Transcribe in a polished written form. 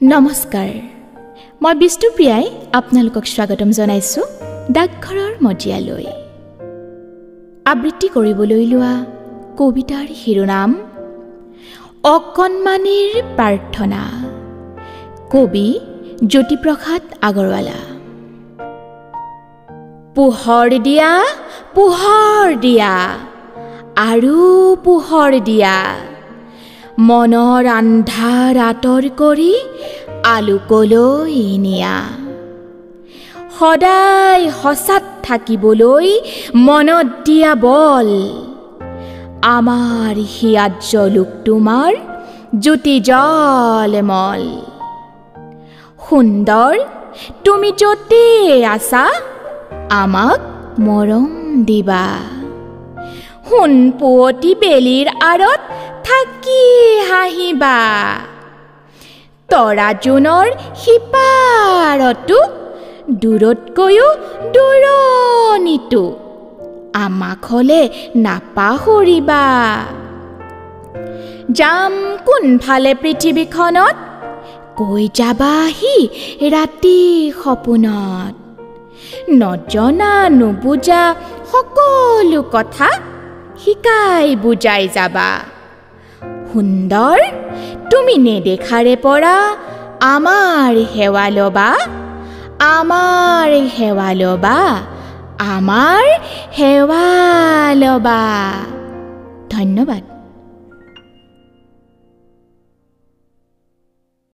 নমস্কাৰ মই বিষ্ণুপ্ৰিয়াই আপোনালোকক স্বাগতম জনাইছো ডাকঘৰৰ মজিয়ালৈ আবৃত্তি কৰিবলৈ লোৱা কবিতাৰ শিৰোনাম অকণমানিৰ প্ৰাৰ্থনা কবি জ্যোতিপ্ৰসাদ আগৰৱালা পোহৰ দিয়া আৰু পোহৰ দিয়া মনৰ আন্ধাৰ আঁতৰ কৰি আলোকলৈ নিয়া সদায় সঁচাত থাকিবলৈ মনত দিয়া বল আমাৰ হিয়াত জলুক তোমাৰ জ্যোতি জলমল সুন্দৰ তুমি য'তে আছা আমাক মৰম দিবা সোণপুৱতি বেলিৰ আঁৰত থাকি হাঁহিবা তৰা জোনৰ সিপাৰতো দূৰতকৈও দূৰণিতো আমাক হলে নাপাহৰিবা যাম কোনফালে পৃথিৱীখনত কৈ যাবাহি ৰাতি সপোনত নজনা নুবুজা সকলো কথা শিকাই বুজাই যাবা সুন্দৰ তুমি নেদেখাৰে পৰা আমাৰ সেৱা লবা আমাৰ সেৱা লবা আমাৰ সেৱা লবা ধন্যবাদ।